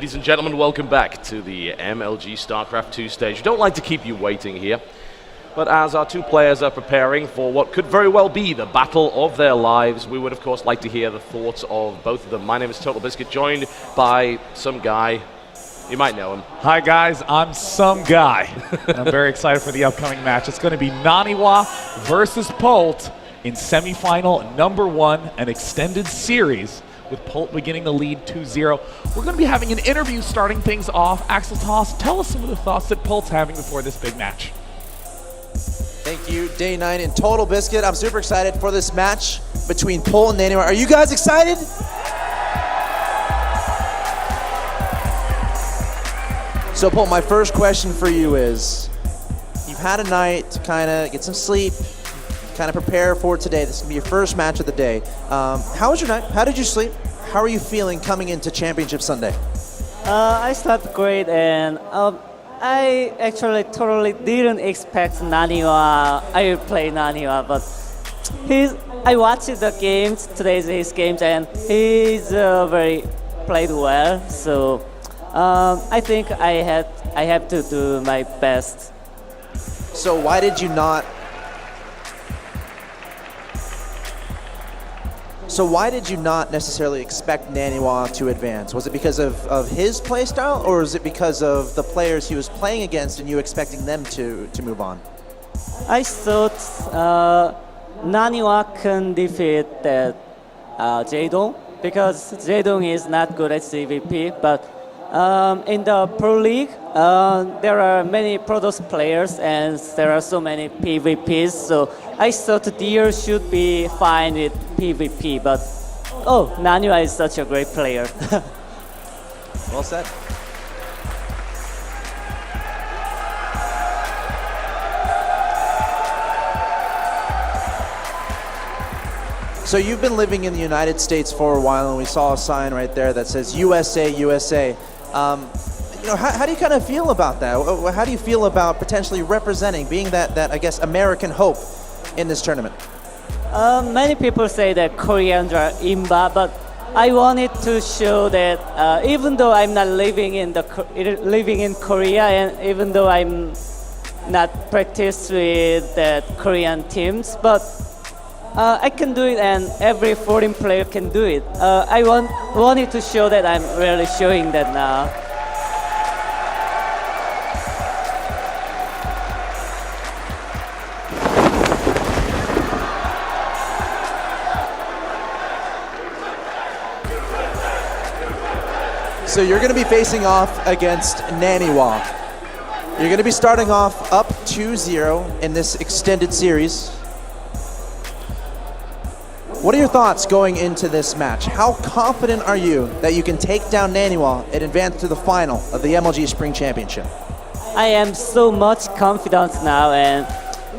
Ladies and gentlemen, welcome back to the MLG Starcraft 2 stage. We don't like to keep you waiting here, but as our two players are preparing for what could very well be the battle of their lives, we would of course like to hear the thoughts of both of them. My name is Total Biscuit, joined by some guy. You might know him. Hi guys, I'm some guy. I'm very excited for the upcoming match. It's going to be Naniwa versus Polt in semifinal number 1, an extended series, with Polt beginning the lead 2-0. We're going to be having an interview starting things off. Axel Toss, tell us some of the thoughts that Polt's having before this big match. Thank you, Day 9 and Total Biscuit. I'm super excited for this match between Polt and Naniwa. Are you guys excited? So Polt, my first question for you is, you've had a night to kind of get some sleep, kind of prepare for today. This is going to be your first match of the day. How was your night? How did you sleep? How are you feeling coming into Championship Sunday? I slept great, and I actually totally didn't expect Naniwa. I will play Naniwa, but I watched the games, today's his games, and he's very played well. So I think I have to do my best. So why did you not? So why did you not necessarily expect Naniwa to advance? Was it because of his playstyle, or is it because of the players he was playing against and you expecting them to move on? I thought Naniwa can defeat that Jaedong, because Jaedong is not good at CVP, but in the Pro League, there are many Protoss players and there are so many PvPs, so I thought Deer should be fine with PvP, but oh, Naniwa is such a great player. Well said. So you've been living in the United States for a while, and we saw a sign right there that says USA, USA. You know, how do you kind of feel about that? How do you feel about potentially representing, being that I guess, American hope in this tournament? Many people say that Koreans are imba, but I wanted to show that even though I'm not living in Korea, and even though I'm not practiced with the Korean teams, but I can do it, and every foreign player can do it. I wanted to show that I'm really showing that now. So you're going to be facing off against Naniwa. You're going to be starting off up 2-0 in this extended series. What are your thoughts going into this match? How confident are you that you can take down Naniwa and advance to the final of the MLG Spring Championship? I am so much confident now, and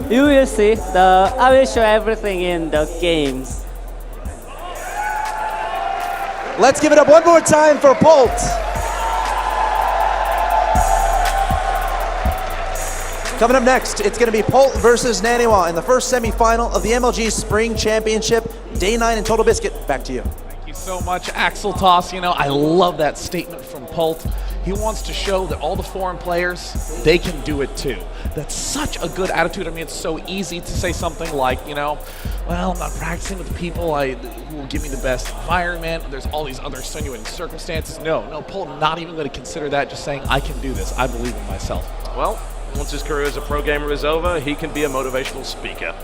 you will see. I will show everything in the games. Let's give it up one more time for Polt. Coming up next, it's going to be Polt versus Naniwa in the first semifinal of the MLG Spring Championship. Day 9 and Total Biscuit, back to you. Thank you so much, Axel Toss. You know, I love that statement from Polt. He wants to show that all the foreign players, they can do it too. That's such a good attitude. I mean, it's so easy to say something like, you know, well, I'm not practicing with the people who will give me the best environment. There's all these other extenuating circumstances. No, Polt not even going to consider that, just saying, I can do this. I believe in myself. Well, once his career as a pro gamer is over, he can be a motivational speaker.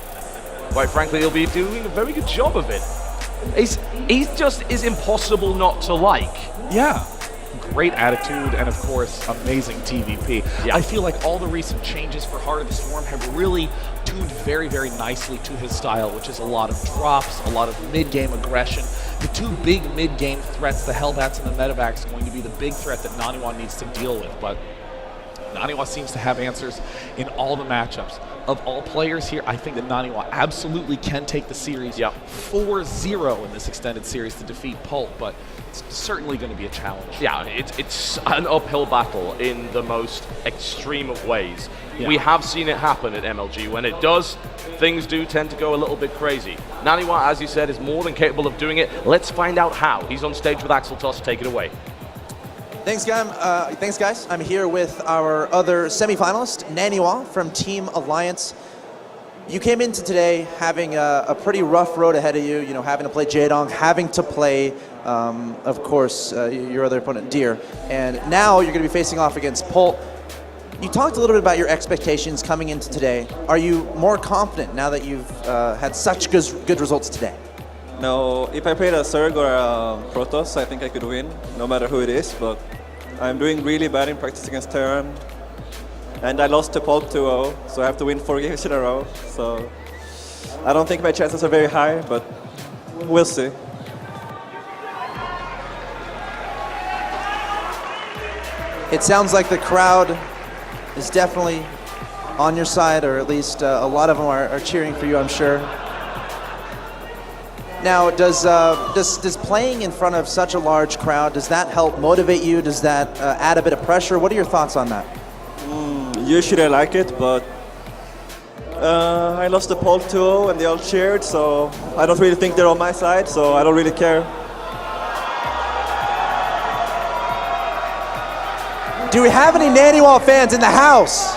Quite frankly, he'll be doing a very good job of it. He just is impossible not to like. Yeah. Great attitude, and of course, amazing TVP. Yeah. I feel like all the recent changes for Heart of the Swarm have really tuned very, very nicely to his style, which is a lot of drops, a lot of mid-game aggression. The two big mid-game threats, the Hellbats and the Medevacs, are going to be the big threat that Naniwa needs to deal with, but Naniwa seems to have answers in all the matchups. Of all players here, I think that Naniwa absolutely can take the series 4-0 in this extended series to defeat Polt, but it's certainly going to be a challenge. Yeah, it's an uphill battle in the most extreme of ways. Yeah. We have seen it happen at MLG. When it does, things do tend to go a little bit crazy. Naniwa, as you said, is more than capable of doing it. Let's find out how. He's on stage with Axel Toss. Take it away. Thanks, guys. I'm here with our other semifinalist, Naniwa from Team Alliance. You came into today having a pretty rough road ahead of you, you know, having to play Jaedong, having to play, of course, your other opponent, Deer. And now you're going to be facing off against Polt. You talked a little bit about your expectations coming into today. Are you more confident now that you've had such good results today? No, if I played a Zerg or a Protoss, I think I could win, no matter who it is, but I'm doing really bad in practice against Terran. And I lost to Polt 2-0, so I have to win 4 games in a row. So I don't think my chances are very high, but we'll see. It sounds like the crowd is definitely on your side, or at least a lot of them are cheering for you, I'm sure. Now, does playing in front of such a large crowd, does that help motivate you? Does that add a bit of pressure? What are your thoughts on that? Usually I like it, but I lost the Polt 2-0 and they all cheered, so I don't really think they're on my side, so I don't really care. Do we have any Naniwa fans in the house?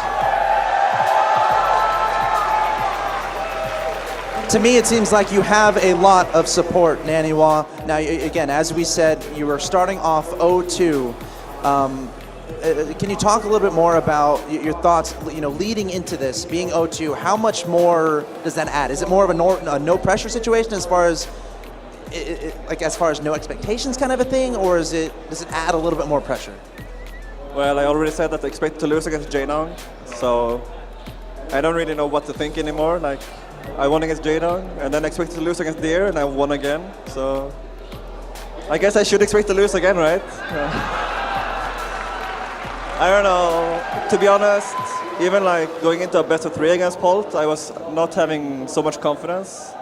To me, it seems like you have a lot of support, Naniwa. Now, again, as we said, you were starting off 0-2. Can you talk a little bit more about your thoughts, you know, leading into this, being 0-2, how much more does that add? Is it more of a no pressure situation as far as no expectations kind of a thing, or does it add a little bit more pressure? Well, I already said that I expect to lose against Jaedong, so I don't really know what to think anymore. Like, I won against Jaedong, and then I expected to lose against Deer, and I won again. So I guess I should expect to lose again, right? I don't know. To be honest, even like going into a best of 3 against Polt, I was not having so much confidence.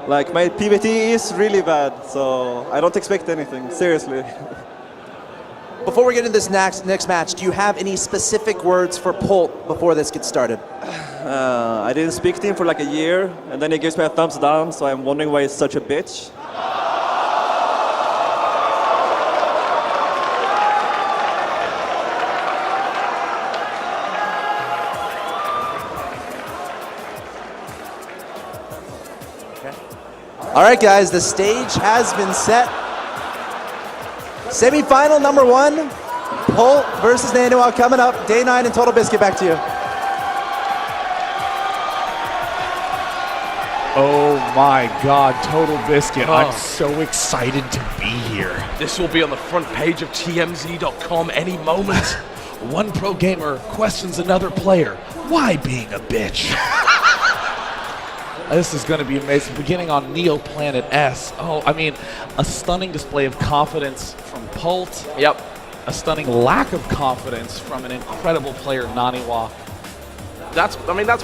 Like, my PvT is really bad, so I don't expect anything, seriously. Before we get into this next match, do you have any specific words for Polt before this gets started? I didn't speak to him for like a year, and then he gives me a thumbs down, so I'm wondering why he's such a bitch. All right, guys, the stage has been set. Semi-final number 1, Polt versus Naniwa coming up. Day 9 and Total Biscuit, back to you. Oh my God, Total Biscuit. I'm so excited to be here. This will be on the front page of TMZ.com any moment. One pro gamer questions another player. Why being a bitch? This is going to be amazing. Beginning on Neo Planet S. Oh, I mean, a stunning display of confidence from Polt. Yep. A stunning lack of confidence from an incredible player, Naniwa. That's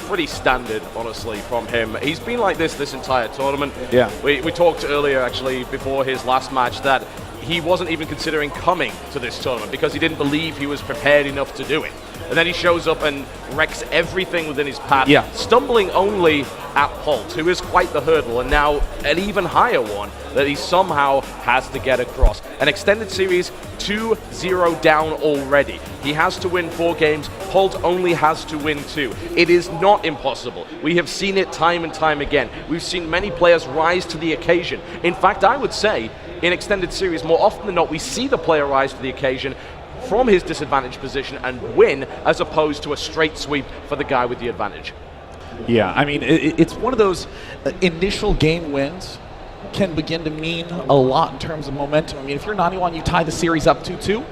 pretty standard, honestly, from him. He's been like this entire tournament. Yeah. We talked earlier, actually, before his last match, that he wasn't even considering coming to this tournament because he didn't believe he was prepared enough to do it. And then he shows up and wrecks everything within his path, stumbling only at Polt, who is quite the hurdle, and now an even higher one that he somehow has to get across. An extended series, 2-0 down already. He has to win 4 games. Polt only has to win 2. It is not impossible. We have seen it time and time again. We've seen many players rise to the occasion. In fact, I would say, in extended series, more often than not, we see the player rise to the occasion from his disadvantaged position and win, as opposed to a straight sweep for the guy with the advantage. Yeah, I mean, it's one of those initial game wins can begin to mean a lot in terms of momentum. I mean, if you're Naniwa and you tie the series up 2-2,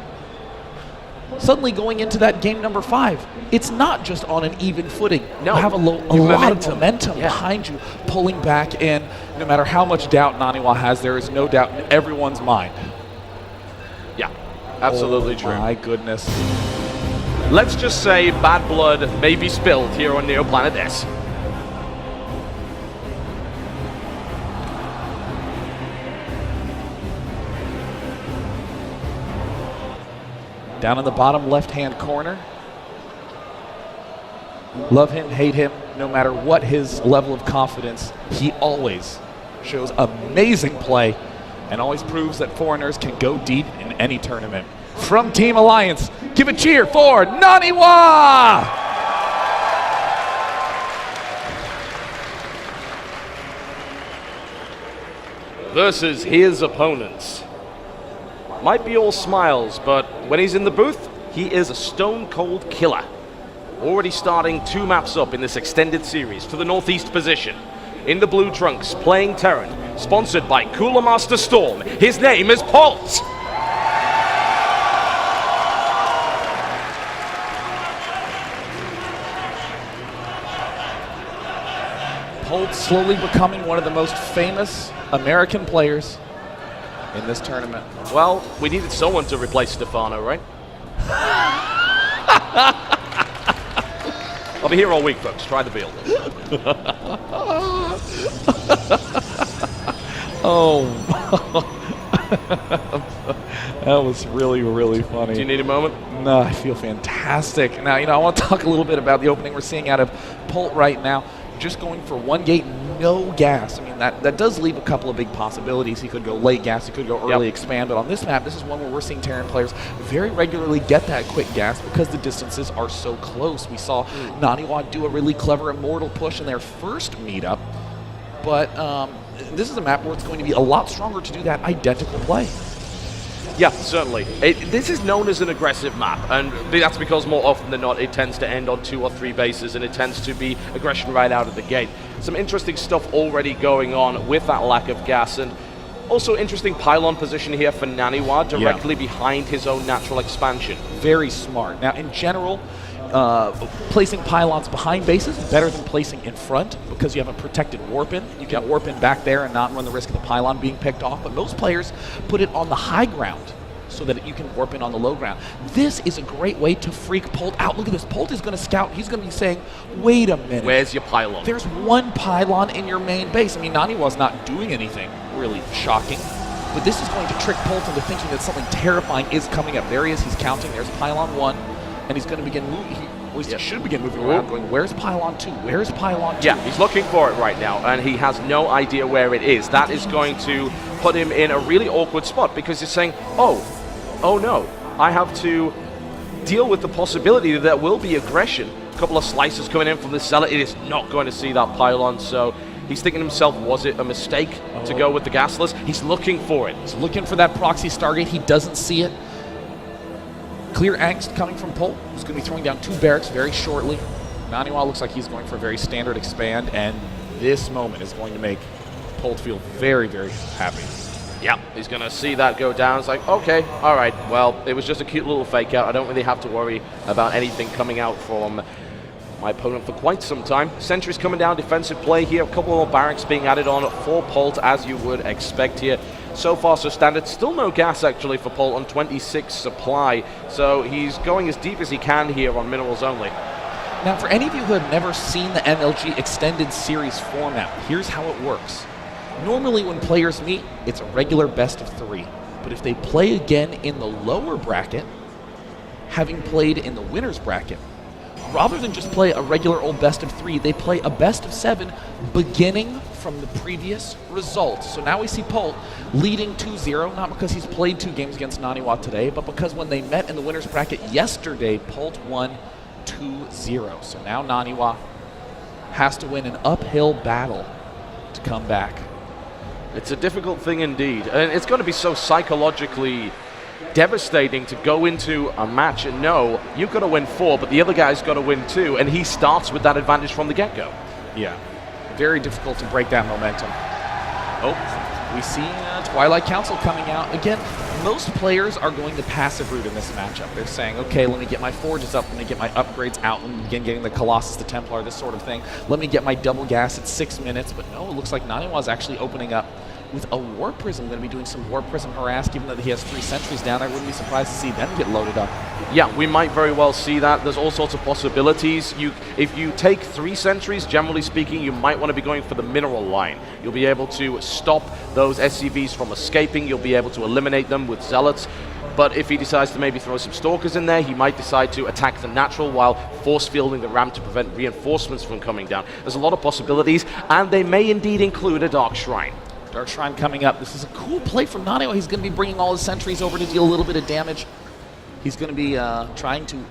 suddenly going into that game number 5, it's not just on an even footing. No, you have a lot of momentum behind you, pulling back, and no matter how much doubt Naniwa has, there is no doubt in everyone's mind. Yeah, absolutely true. My goodness. Let's just say bad blood may be spilled here on Neo Planet S. Down in the bottom left-hand corner. Love him, hate him, no matter what his level of confidence, he always shows amazing play and always proves that foreigners can go deep in any tournament. from Team Alliance. Give a cheer for Naniwa! Versus his opponents. Might be all smiles, but when he's in the booth, he is a stone-cold killer. Already starting 2 maps up in this extended series to the northeast position. In the blue trunks, playing Terran, sponsored by Cooler Master Storm. His name is Polt. Polt slowly becoming one of the most famous American players in this tournament. Well, we needed someone to replace Stefano, right? I'll be here all week, folks. Try the build. Oh, that was really, really funny. Do you need a moment? No, I feel fantastic. Now, I want to talk a little bit about the opening we're seeing out of Polt right now. Just going for 1 gate, no gas. I mean, that does leave a couple of big possibilities. He could go late gas, he could go early expand, but on this map, this is one where we're seeing Terran players very regularly get that quick gas because the distances are so close. We saw Naniwa do a really clever Immortal push in their first meetup, but this is a map where it's going to be a lot stronger to do that identical play. Yeah, certainly. This is known as an aggressive map, and that's because more often than not it tends to end on 2 or 3 bases, and it tends to be aggression right out of the gate. Some interesting stuff already going on with that lack of gas, and also interesting pylon position here for Naniwa, directly behind his own natural expansion. Very smart. Now, in general, placing pylons behind bases is better than placing in front because you have a protected warp in. You can warp in back there and not run the risk of the pylon being picked off, but most players put it on the high ground so that you can warp in on the low ground. This is a great way to freak Polt out. Look at this. Polt is going to scout. He's going to be saying, wait a minute. Where's your pylon? There's 1 pylon in your main base. I mean, Naniwa's not doing anything really shocking, but this is going to trick Polt into thinking that something terrifying is coming up. There he is. He's counting. There's pylon 1. And he's going to begin moving. At least he should begin moving around, going, where's pylon 2? Where's pylon 2? Yeah, he's looking for it right now, and he has no idea where it is. That is going to put him in a really awkward spot because he's saying, oh no, I have to deal with the possibility that there will be aggression. A couple of slices coming in from the cellar. It is not going to see that pylon, so he's thinking to himself, was it a mistake to go with the gasless? He's looking for it. He's looking for that proxy Stargate. He doesn't see it. Clear angst coming from Polt, who's going to be throwing down 2 barracks very shortly. Naniwa looks like he's going for a very standard expand, and this moment is going to make Polt feel very, very happy. Yeah, he's going to see that go down. It's like, okay, all right, well, it was just a cute little fake out. I don't really have to worry about anything coming out from my opponent for quite some time. Sentries coming down, defensive play here. A couple more barracks being added on for Polt, as you would expect here. So far, so standard. Still no gas, actually, for Polt on 26 supply. So he's going as deep as he can here on minerals only. Now, for any of you who have never seen the MLG Extended Series format, here's how it works. Normally, when players meet, it's a regular best of 3. But if they play again in the lower bracket, having played in the winner's bracket, rather than just play a regular old best of 3, they play a best of 7 beginning from the previous results. So now we see Polt leading 2-0, not because he's played 2 games against Naniwa today, but because when they met in the winner's bracket yesterday, Polt won 2-0. So now Naniwa has to win an uphill battle to come back. It's a difficult thing indeed, and it's going to be so psychologically devastating to go into a match and know you've got to win 4, but the other guy's got to win 2, and he starts with that advantage from the get-go. Yeah, very difficult to break that momentum. Oh, we see Twilight Council coming out. Again, most players are going the passive route in this matchup. They're saying, okay, let me get my forges up, let me get my upgrades out, let me begin getting the Colossus, the Templar, this sort of thing. Let me get my double gas at 6 minutes, but no, it looks like Naniwa's actually opening up with a Warp Prism. Going to be doing some Warp Prism harass, given that he has 3 sentries down. I wouldn't be surprised to see them get loaded up. Yeah, we might very well see that. There's all sorts of possibilities. If you take 3 sentries, generally speaking, you might want to be going for the mineral line. You'll be able to stop those SCVs from escaping. You'll be able to eliminate them with Zealots. But if he decides to maybe throw some Stalkers in there, he might decide to attack the natural while force fielding the ramp to prevent reinforcements from coming down. There's a lot of possibilities, and they may indeed include a Dark Shrine. Dark Shrine coming up. This is a cool play from Naniwa. He's going to be bringing all his sentries over to deal a little bit of damage. He's going to be trying to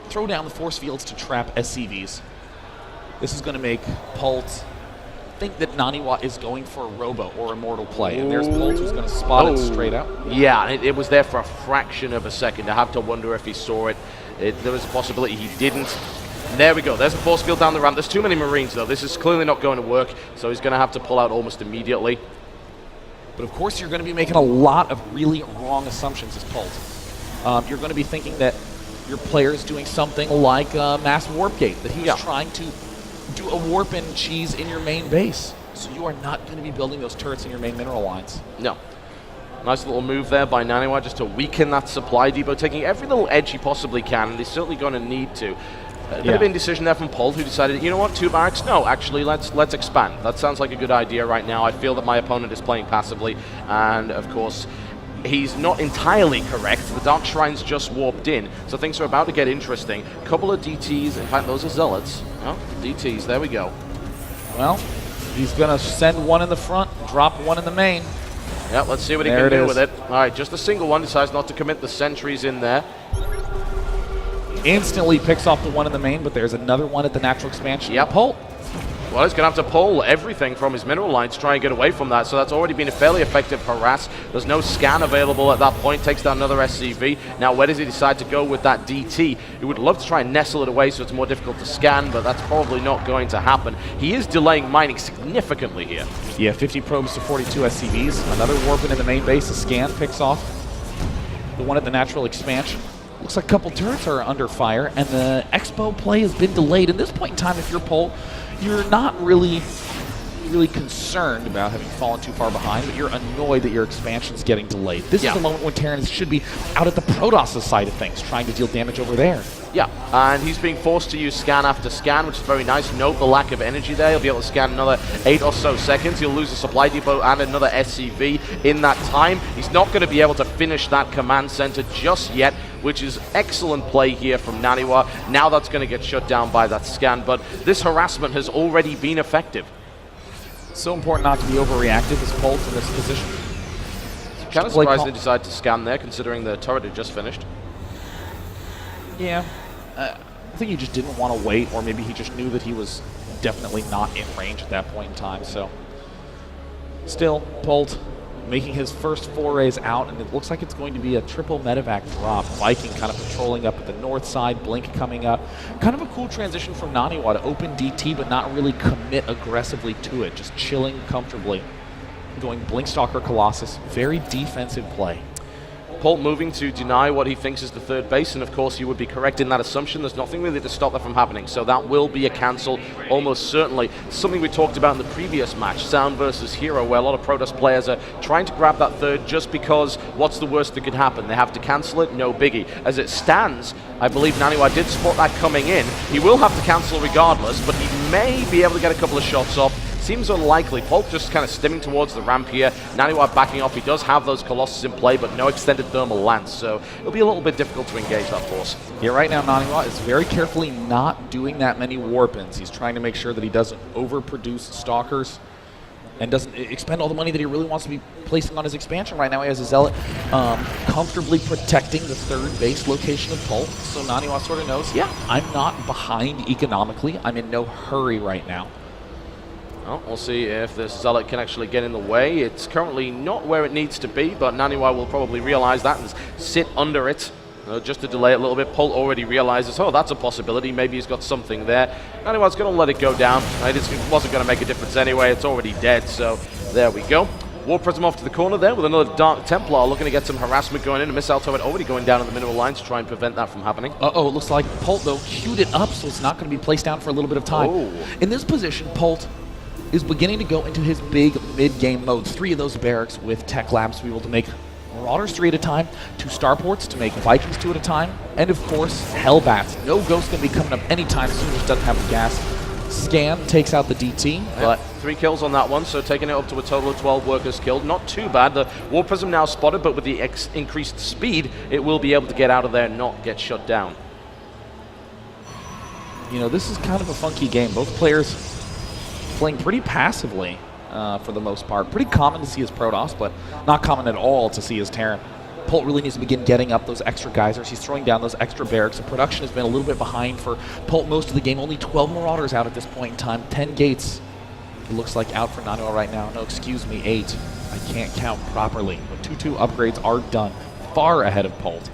throw down the force fields to trap SCVs. This is going to make Polt think that Naniwa is going for a Robo or Immortal play. And there's Polt who's going to spot it straight out. Yeah, it was there for a fraction of a second. I have to wonder if he saw it. There was a possibility he didn't. There we go. There's a force field down the ramp. There's too many Marines, though. This is clearly not going to work, so he's going to have to pull out almost immediately. But of course, you're going to be making a lot of really wrong assumptions as Polt. You're going to be thinking that your player is doing something like Mass Warp Gate, that he's trying to do a warp and cheese in your main base. So you are not going to be building those turrets in your main mineral lines. No. Nice little move there by Naniwa just to weaken that supply depot, taking every little edge he possibly can, and he's certainly going to need to. A bit of indecision there from Polt, who decided, you know what, 2 barracks? No, actually, let's expand. That sounds like a good idea right now. I feel that my opponent is playing passively, and of course, he's not entirely correct. The Dark Shrine's just warped in, so things are about to get interesting. Couple of DTs, in fact, those are Zealots. Oh, DTs, there we go. Well, he's going to send one in the front, drop one in the main. Yeah, let's see what he can do with it. All right, just a single one, decides not to commit the sentries in there. Instantly picks off the one in the main, but there's another one at the natural expansion. Yep. Polt. Well, he's going to have to pull everything from his mineral line to try and get away from that, so that's already been a fairly effective harass. There's no scan available at that point, takes down another SCV. Now, where does he decide to go with that DT? He would love to try and nestle it away so it's more difficult to scan, but that's probably not going to happen. He is delaying mining significantly here. Yeah, 50 probes to 42 SCVs. Another warping in the main base. A scan picks off the one at the natural expansion. Looks like a couple turrets are under fire, and the Expo play has been delayed. At this point in time, if you're Polt, you're not really concerned about having fallen too far behind, but you're annoyed that your expansion's getting delayed. This is the moment when Terran should be out at the Protoss' side of things, trying to deal damage over there. Yeah, and he's being forced to use scan after scan, which is very nice. Note the lack of energy there. He'll be able to scan another 8 or so seconds. He'll lose a supply depot and another SCV in that time. He's not going to be able to finish that command center just yet, which is excellent play here from Naniwa. Now that's going to get shut down by that scan, but this harassment has already been effective. So important not to be overreactive as Polt in this position. Kind of surprised they decided to scan there, considering the turret had just finished. Yeah, I think he just didn't want to wait, or maybe he just knew that he was definitely not in range at that point in time. So, still, Polt making his first forays out, and it looks like it's going to be a triple medevac drop. Viking kind of patrolling up at the north side, Blink coming up. Kind of a cool transition from Naniwa to open DT, but not really commit aggressively to it, just chilling comfortably. Going Blink Stalker Colossus, very defensive play. Polt moving to deny what he thinks is the third base, and of course you would be correct in that assumption. There's nothing really to stop that from happening, so that will be a cancel almost certainly. Something we talked about in the previous match, Sound versus Hero, where a lot of Protoss players are trying to grab that third just because what's the worst that could happen? They have to cancel it, no biggie. As it stands, I believe Naniwa did spot that coming in. He will have to cancel regardless, but he may be able to get a couple of shots off. Seems unlikely. Polt just kind of stimming towards the ramp here. Naniwa backing off. He does have those Colossus in play, but no extended thermal lance, so it'll be a little bit difficult to engage that force. Yeah, right now Naniwa is very carefully not doing that many warp-ins. He's trying to make sure that he doesn't overproduce Stalkers and doesn't expend all the money that he really wants to be placing on his expansion. Right now he has a Zealot comfortably protecting the third base location of Polt, so Naniwa sort of knows, yeah, I'm not behind economically. I'm in no hurry right now. Well, we'll see if this Zealot can actually get in the way. It's currently not where it needs to be, but Naniwa will probably realize that and sit under it. Just to delay it a little bit. Polt already realizes, oh, that's a possibility. Maybe he's got something there. Naniwa's going to let it go down. It wasn't going to make a difference anyway. It's already dead, so there we go. War Prism off to the corner there with another Dark Templar looking to get some harassment going in. A missile turret already going down on the mineral line to try and prevent that from happening. Uh-oh, it looks like Polt, though, queued it up, so it's not going to be placed down for a little bit of time. Oh. In this position, Polt is beginning to go into his big mid-game modes. 3 of those barracks with Tech Labs to be able to make Marauders 3 at a time, 2 Starports to make Vikings 2 at a time, and of course, Hellbats. No Ghost going to be coming up anytime soon, just doesn't have the gas. Scan takes out the DT, but 3 kills on that one, so taking it up to a total of 12 workers killed. Not too bad. The War Prism now spotted, but with the increased speed, it will be able to get out of there and not get shut down. You know, this is kind of a funky game. Both players playing pretty passively for the most part. Pretty common to see as Protoss, but not common at all to see as Terran. Polt really needs to begin getting up those extra geysers. He's throwing down those extra barracks. The production has been a little bit behind for Polt most of the game. Only 12 Marauders out at this point in time. 10 gates, it looks like, out for Naniwa right now. No, excuse me, 8. I can't count properly. But 2-2 upgrades are done, far ahead of Polt.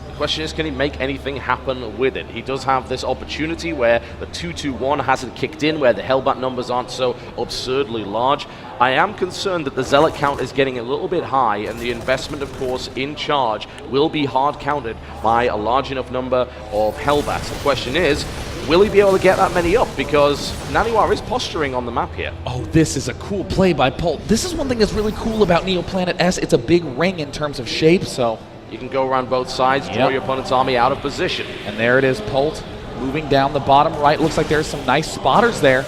The question is, can he make anything happen with it? He does have this opportunity where the 2-2-1 hasn't kicked in, where the Hellbat numbers aren't so absurdly large. I am concerned that the Zealot count is getting a little bit high, and the investment, of course, in charge will be hard counted by a large enough number of Hellbats. The question is, will he be able to get that many up? Because Naniwa is posturing on the map here. Oh, this is a cool play by Polt. This is one thing that's really cool about Neoplanet S. It's a big ring in terms of shape, so... You can go around both sides, draw your opponent's army out of position. And there it is, Polt moving down the bottom right. Looks like there's some nice spotters there.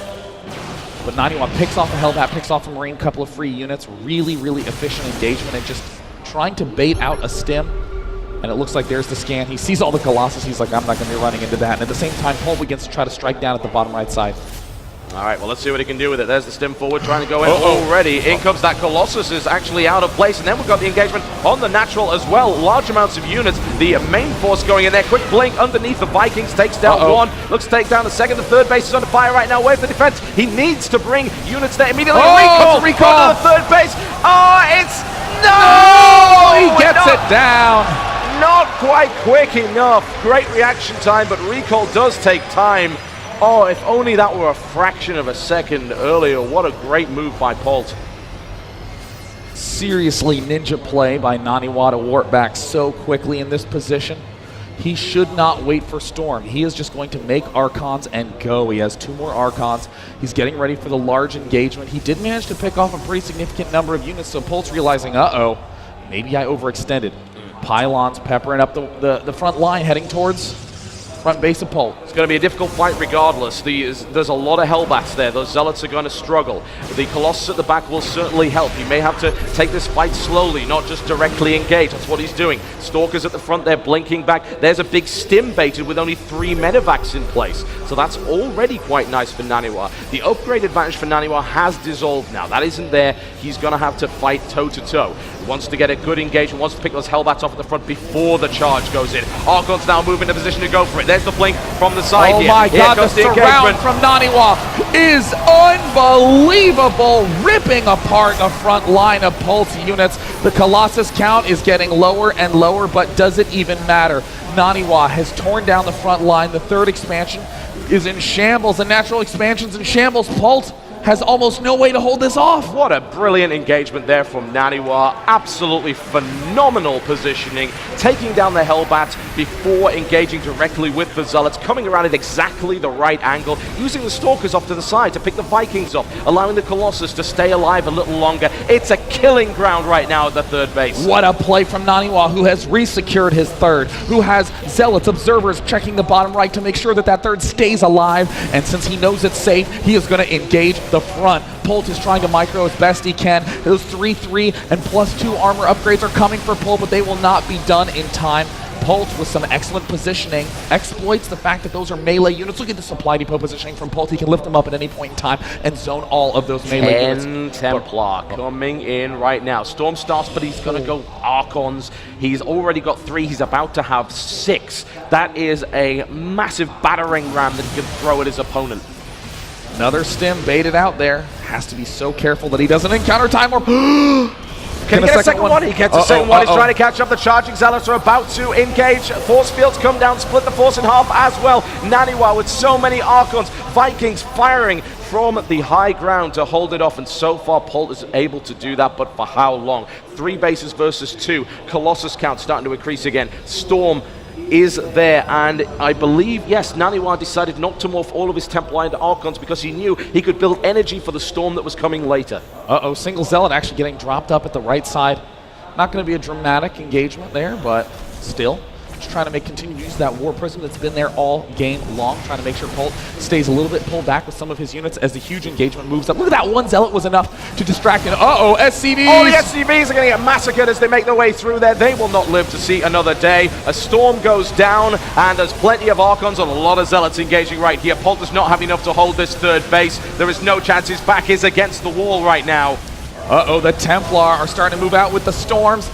But Naniwa picks off a Hellbat, picks off a Marine, couple of free units. Really, really efficient engagement and just trying to bait out a stim. And it looks like there's the scan. He sees all the Colossus. He's like, I'm not going to be running into that. And at the same time, Polt begins to try to strike down at the bottom right side. All right, well, let's see what he can do with it. There's the stim forward trying to go in already. In comes that Colossus, is actually out of place. And then we've got the engagement on the natural as well. Large amounts of units. The main force going in there. Quick blink underneath the Vikings. Takes down one. Looks to take down the second. The third base is under fire right now. Where's the defense? He needs to bring units there immediately. Recall to the third base. Oh, it's... No! He gets it down. Not quite quick enough. Great reaction time, but recall does take time. Oh, if only that were a fraction of a second earlier. What a great move by Polt. Seriously, ninja play by Naniwa to warp back so quickly in this position. He should not wait for Storm. He is just going to make Archons and go. He has 2 more Archons. He's getting ready for the large engagement. He did manage to pick off a pretty significant number of units, so Polt's realizing, uh-oh, maybe I overextended. Pylons peppering up the front line, heading towards front base of Polt. It's going to be a difficult fight regardless. There's a lot of Hellbats there. Those Zealots are going to struggle. The Colossus at the back will certainly help. He may have to take this fight slowly, not just directly engage. That's what he's doing. Stalkers at the front, they're blinking back. There's a big stim baited with only 3 medevacs in place. So that's already quite nice for Naniwa. The upgrade advantage for Naniwa has dissolved now. That isn't there. He's going to have to fight toe-to-toe. He wants to get a good engagement, wants to pick those Hellbats off at the front before the charge goes in. Archon's now moving into position to go for it. There's the blink from the side here. Oh my God, the surround from Naniwa is unbelievable, ripping apart the front line of Polt's units. The Colossus count is getting lower and lower, but does it even matter? Naniwa has torn down the front line. The third expansion is in shambles. The natural expansion's in shambles. Polt has almost no way to hold this off. What a brilliant engagement there from Naniwa. Absolutely phenomenal positioning. Taking down the Hellbats before engaging directly with the Zealots. Coming around at exactly the right angle. Using the Stalkers off to the side to pick the Vikings off. Allowing the Colossus to stay alive a little longer. It's a killing ground right now at the third base. What a play from Naniwa, who has resecured his third. Who has Zealots, observers checking the bottom right to make sure that that third stays alive. And since he knows it's safe, he is going to engage the front. Polt is trying to micro as best he can. Those 3-3 and +2 armor upgrades are coming for Polt, but they will not be done in time. Polt, with some excellent positioning, exploits the fact that those are melee units. Look at the supply depot positioning from Polt. He can lift them up at any point in time and zone all of those melee units. Templar coming in right now. Storm starts, but he's going to go Archons. He's already got 3. He's about to have 6. That is a massive battering ram that he can throw at his opponent. Another stim baited out there. Has to be so careful that he doesn't encounter time or... Can he get a second one? He gets a second one. He's trying to catch up. The charging Zealots are about to engage. Force fields come down, split the force in half as well. Naniwa with so many Archons. Vikings firing from the high ground to hold it off, and so far Polt is able to do that, but for how long? 3 bases versus 2. Colossus count starting to increase again. Storm is there, and I believe, yes, Naniwa decided not to morph all of his Templar into Archons because he knew he could build energy for the storm that was coming later. Single Zealot actually getting dropped up at the right side. Not going to be a dramatic engagement there, but still. Just trying to continue to use that War Prism that's been there all game long, trying to make sure Polt stays a little bit pulled back with some of his units as the huge engagement moves up. Look at that, one Zealot was enough to distract him. SCVs! Oh, the SCVs are going to get massacred as they make their way through there. They will not live to see another day. A storm goes down, and there's plenty of Archons and a lot of Zealots engaging right here. Polt does not have enough to hold this third base. There is no chance. His back is against the wall right now. The Templar are starting to move out with the storms.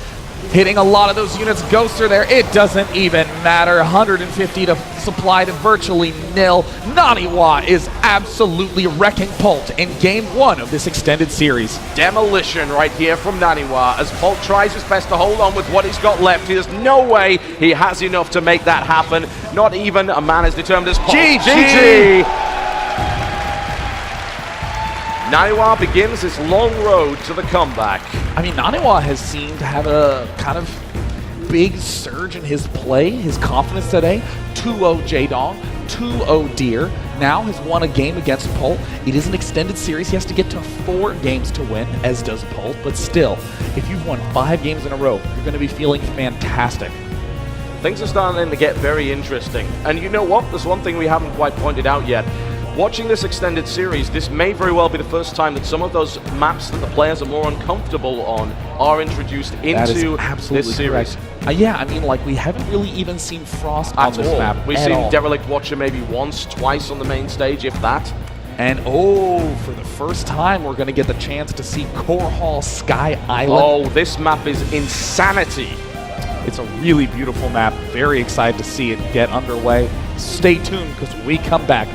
hitting a lot of those units. Ghoster there, it doesn't even matter. 150 to supply to virtually nil. Naniwa is absolutely wrecking Polt in game 1 of this extended series. Demolition right here from Naniwa as Polt tries his best to hold on with what he's got left. There's no way he has enough to make that happen. Not even a man as determined as Polt. GG! Naniwa begins his long road to the comeback. I mean, Naniwa has seemed to have a kind of big surge in his play, his confidence today. 2-0 J-Dong, 2-0 Deer. Now has won a game against Polt. It is an extended series. He has to get to 4 games to win, as does Polt. But still, if you've won 5 games in a row, you're going to be feeling fantastic. Things are starting to get very interesting. And you know what? There's one thing we haven't quite pointed out yet. Watching this extended series, this may very well be the first time that some of those maps that the players are more uncomfortable on are introduced into this series. Yeah, I mean, like, we haven't really even seen Frost on this map. We've seen Derelict Watcher maybe once, twice on the main stage, if that. And for the first time, we're going to get the chance to see Core Hall Sky Island. Oh, this map is insanity. It's a really beautiful map. Very excited to see it get underway. Stay tuned because when we come back,